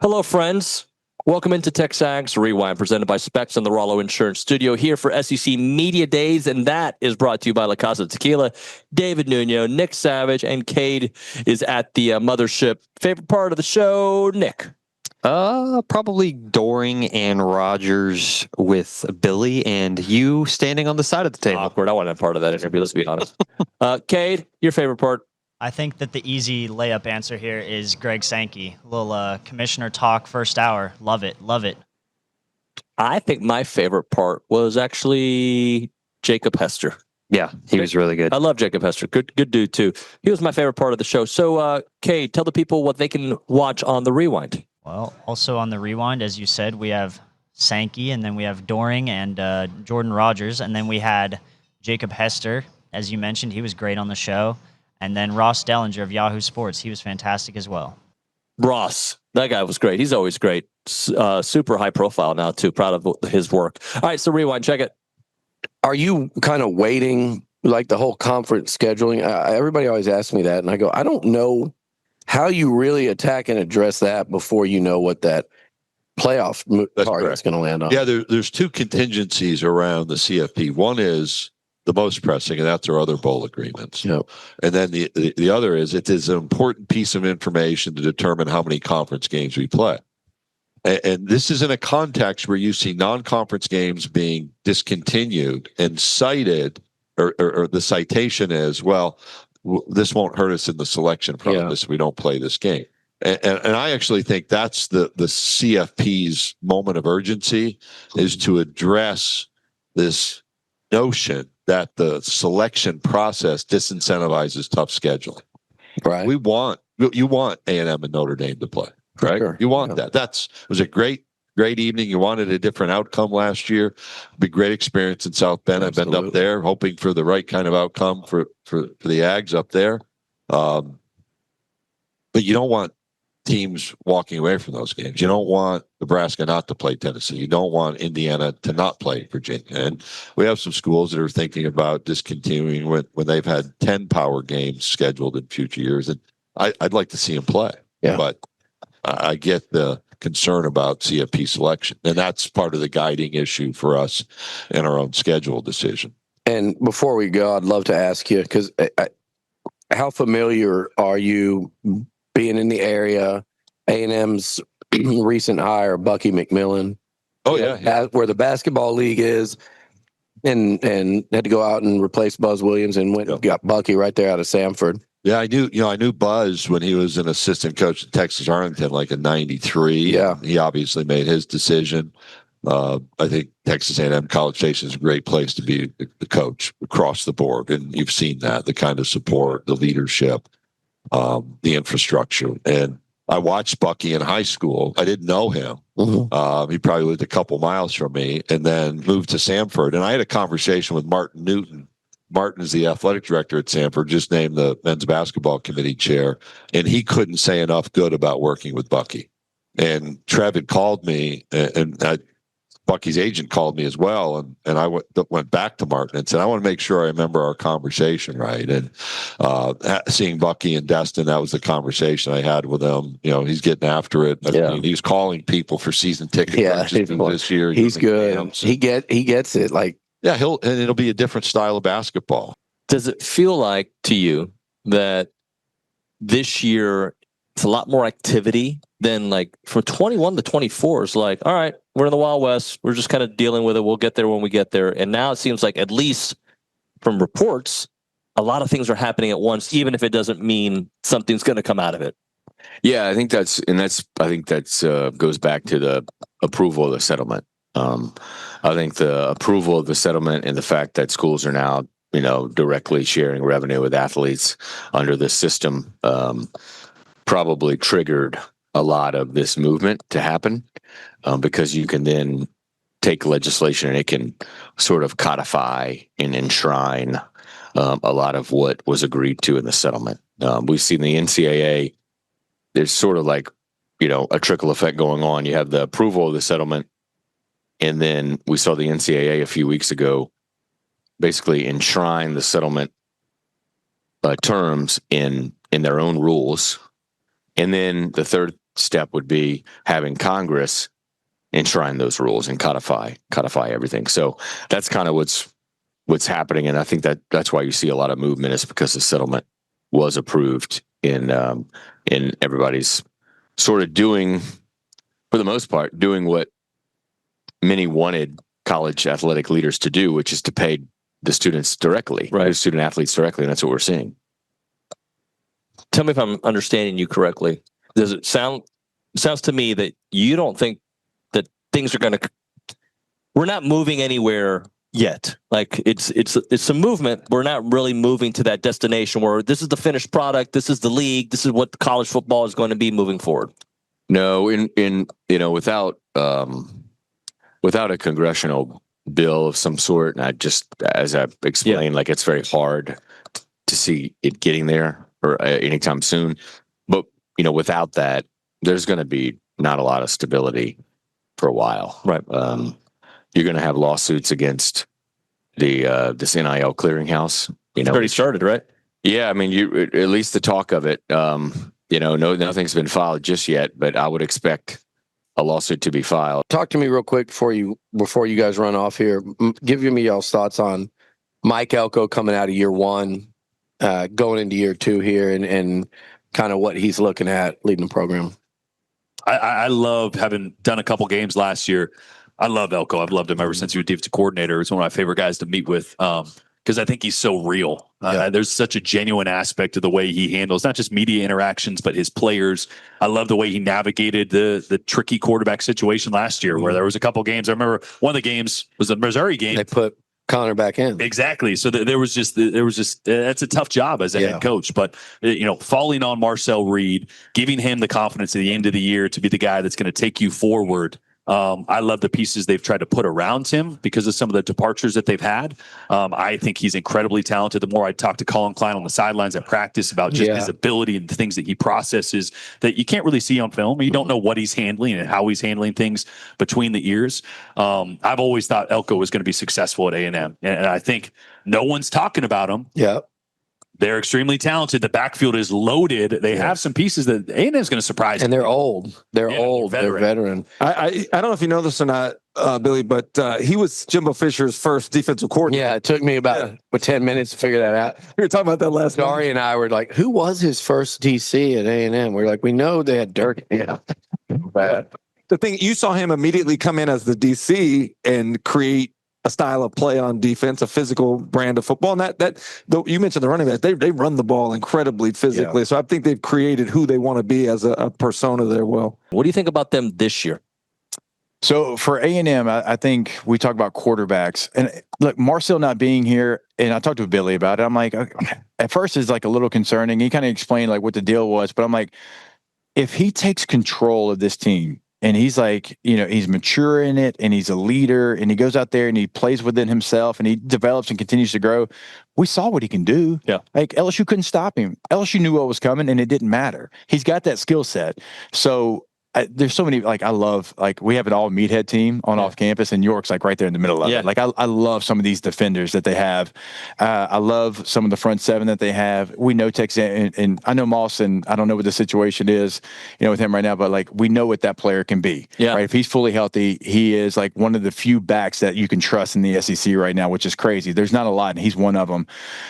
Hello, friends. Welcome into TexAgs Rewind, presented by Specs and the Rollo Insurance Studio, here for SEC Media Days, and that is brought to you by La Casa Tequila. David Nuno, Nick Savage, and Cade is at the mothership. Favorite part of the show, Nick? Probably Doering and Rodgers with Billy, and you standing on the side of the table. Awkward. I wasn't a part of that interview, let's be honest. Cade, your favorite part? I think that the easy layup answer here is Greg Sankey. A little commissioner talk first hour. Love it. Love it. I think my favorite part was actually Jacob Hester. Yeah, he was really good. I love Jacob Hester. Good dude, too. He was my favorite part of the show. So, Cade, tell the people what they can watch on the Rewind. Well, also on the Rewind, as you said, we have Sankey, and then we have Doering and Jordan Rodgers, and then we had Jacob Hester. As you mentioned, he was great on the show. And then Ross Dellenger of Yahoo Sports. He was fantastic as well. Ross, that guy was great. He's always great. Super high profile now, too. Proud of his work. All right, so Rewind, check it. Are you kind of waiting, like the whole conference scheduling? Everybody always asks me that, and I go, I don't know how you really attack and address that before you know what that playoff target's going to land on. Yeah, there's two contingencies around the CFP. One is the most pressing, and that's our other bowl agreements. Yep. And then the other is it is an important piece of information to determine how many conference games we play. And this is in a context where you see non-conference games being discontinued and cited, or the citation is, well, this won't hurt us in the selection process if we don't play this game. And I actually think that's the CFP's moment of urgency, is to address this notion that the selection process disincentivizes tough scheduling. Right. You want A&M and Notre Dame to play, right? Sure. You want that. It was a great evening. You wanted a different outcome last year. Be great experience in South Bend. I've been up there hoping for the right kind of outcome for the Ags up there. But you don't want teams walking away from those games. You don't want Nebraska not to play Tennessee. You don't want Indiana to not play Virginia. And we have some schools that are thinking about discontinuing when they've had 10 power games scheduled in future years. And I'd like to see them play. Yeah. But I get the concern about CFP selection. And that's part of the guiding issue for us in our own schedule decision. And before we go, I'd love to ask you, because how familiar are you being in the area, A&M's recent hire, Bucky McMillan? Oh, yeah. Where the basketball league is, and had to go out and replace Buzz Williams, and went and got Bucky right there out of Samford. Yeah, I knew Buzz when he was an assistant coach at Texas Arlington, like in '93. Yeah, he obviously made his decision. I think Texas A&M College Station is a great place to be the coach across the board, and you've seen that, the kind of support, the leadership, the infrastructure. And I watched Bucky in high school. I didn't know him. Mm-hmm. He probably lived a couple miles from me, and then moved to Samford. And I had a conversation with Martin Newton. Martin is the athletic director at Samford, just named the men's basketball committee chair, and he couldn't say enough good about working with Bucky. And Trev had called me, and Bucky's agent called me as well, and I went back to Martin and said, I want to make sure I remember our conversation right. And seeing Bucky and Destin, that was the conversation I had with him. He's getting after it. I mean, he was calling people for season ticket purchases this year. He's good. He gets it. Like, yeah, it'll be a different style of basketball. Does it feel like to you that this year it's a lot more activity than, like, from 21 to 24 is like, all right, we're in the Wild West. We're just kind of dealing with it. We'll get there when we get there. And now it seems like, at least from reports, a lot of things are happening at once, even if it doesn't mean something's going to come out of it. Yeah, I think that's goes back to the approval of the settlement. I think the approval of the settlement and the fact that schools are now, directly sharing revenue with athletes under the system, probably triggered a lot of this movement to happen, because you can then take legislation and it can sort of codify and enshrine a lot of what was agreed to in the settlement. We've seen the NCAA, there's sort of like, a trickle effect going on. You have the approval of the settlement, and then we saw the NCAA a few weeks ago basically enshrine the settlement terms in their own rules. And then the third step would be having Congress enshrine those rules and codify everything. So that's kind of what's happening, and I think that's why you see a lot of movement, is because the settlement was approved in everybody's sort of doing, for the most part, doing what many wanted college athletic leaders to do, which is to pay the students directly, Right. the student athletes directly, and that's what we're seeing. Tell me if I'm understanding you correctly. Does it sounds to me that you don't think that things are going to, we're not moving anywhere yet. Like it's a movement. We're not really moving to that destination where this is the finished product. This is the league. This is what college football is going to be moving forward. No, without a congressional bill of some sort, and I just, as I explained, like it's very hard to see it getting there or anytime soon. But without that, there's going to be not a lot of stability for a while. Right. You're going to have lawsuits against this NIL clearinghouse. It's already started, right? Yeah, I mean, at least the talk of it. Nothing's been filed just yet, but I would expect a lawsuit to be filed. Talk to me real quick before you guys run off here. Give me y'all's thoughts on Mike Elko coming out of year one, going into year two here, and kind of what he's looking at leading the program. I love, having done a couple games last year, I love Elko. I've loved him ever since he was defensive coordinator. He's one of my favorite guys to meet with, because I think he's so real. There's such a genuine aspect to the way he handles not just media interactions, but his players. I love the way he navigated the tricky quarterback situation last year, where there was a couple games. I remember one of the games was the Missouri game. They put Connor back in. Exactly. So there was just that's a tough job as a head coach, but falling on Marcel Reed, giving him the confidence at the end of the year to be the guy that's going to take you forward. I love the pieces they've tried to put around him because of some of the departures that they've had. I think he's incredibly talented. The more I talk to Colin Klein on the sidelines at practice about just his ability and the things that he processes that you can't really see on film. You don't know what he's handling and how he's handling things between the ears. I've always thought Elko was going to be successful at A&M, and I think no one's talking about him. Yeah. They're extremely talented. The backfield is loaded. They have some pieces that A&M is going to surprise. And they're old. They're old. They're veteran. I don't know if you know this or not, Billy, but he was Jimbo Fisher's first defensive coordinator. Yeah, it took me about 10 minutes to figure that out. We were talking about that last night. Dari and I were like, who was his first DC at A&M? We're like, we know they had Dirk. Yeah. Bad. The thing, you saw him immediately come in as the DC and create a style of play on defense, a physical brand of football. And you mentioned the running backs. They run the ball incredibly physically. Yeah. So I think they've created who they want to be as a persona there. Well, what do you think about them this year? So for A&M, I think we talk about quarterbacks. And look, Marcel not being here, and I talked to Billy about it. I'm like, at first it's like a little concerning. He kind of explained like what the deal was. But I'm like, if he takes control of this team, and he's like, he's mature in it, and he's a leader, and he goes out there and he plays within himself, and he develops and continues to grow. We saw what he can do. Yeah. Like LSU couldn't stop him. LSU knew what was coming, and it didn't matter. He's got that skill set. So there's so many, I love, we have an all meathead team on off campus, and York's right there in the middle of it. I love some of these defenders that they have. I love some of the front seven that they have. We know Texas, and I know Moss, and I don't know what the situation is, with him right now, but we know what that player can be. Yeah. Right? If he's fully healthy, he is one of the few backs that you can trust in the SEC right now, which is crazy. There's not a lot, and he's one of them.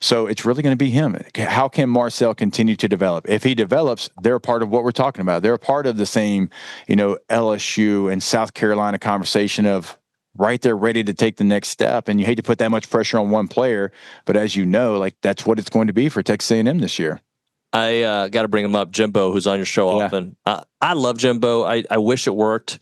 So it's really going to be him. How can Marcel continue to develop? If he develops, they're a part of what we're talking about. They're a part of the same LSU and South Carolina conversation of right there ready to take the next step. And you hate to put that much pressure on one player, but as you know, that's what it's going to be for Texas A&M this year. I got to bring him up, Jimbo, who's on your show often. I love Jimbo. I wish it worked.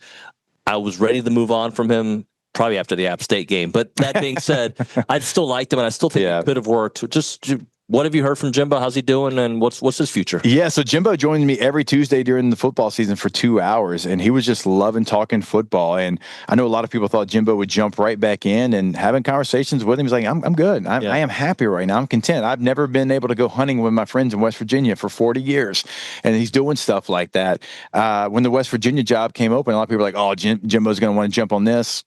I was ready to move on from him probably after the App State game. But that being said, I still liked him, and I still think it could have worked. Just what have you heard from Jimbo? How's he doing, and what's his future? Yeah, so Jimbo joined me every Tuesday during the football season for 2 hours, and he was just loving talking football. And I know a lot of people thought Jimbo would jump right back in, and having conversations with him, he's like, I'm good. I am happy right now. I'm content. I've never been able to go hunting with my friends in West Virginia for 40 years, and he's doing stuff like that. When the West Virginia job came open, a lot of people were like, oh, Jimbo's going to want to jump on this.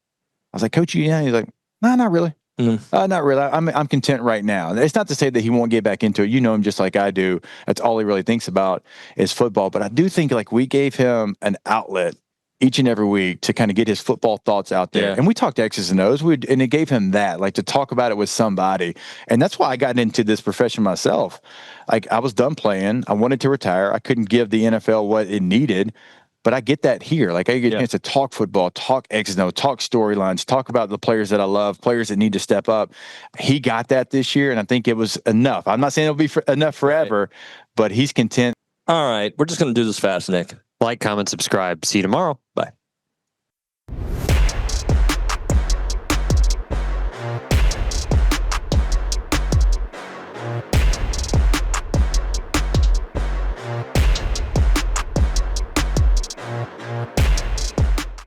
I was like, Coach, yeah. He's like, no, not really. Not really. I'm content right now. It's not to say that he won't get back into it. You know him just like I do. That's all he really thinks about is football. But I do think like we gave him an outlet each and every week to kind of get his football thoughts out there. And we talked X's and O's. And it gave him that, like to talk about it with somebody. And that's why I got into this profession myself. Like I was done playing. I wanted to retire. I couldn't give the NFL what it needed. But I get that here. Like I get a chance to talk football, talk X's and O's, talk storylines, talk about the players that I love, players that need to step up. He got that this year, and I think it was enough. I'm not saying it'll be enough forever, but he's content. All right. We're just going to do this fast, Nick. Like, comment, subscribe. See you tomorrow. Bye.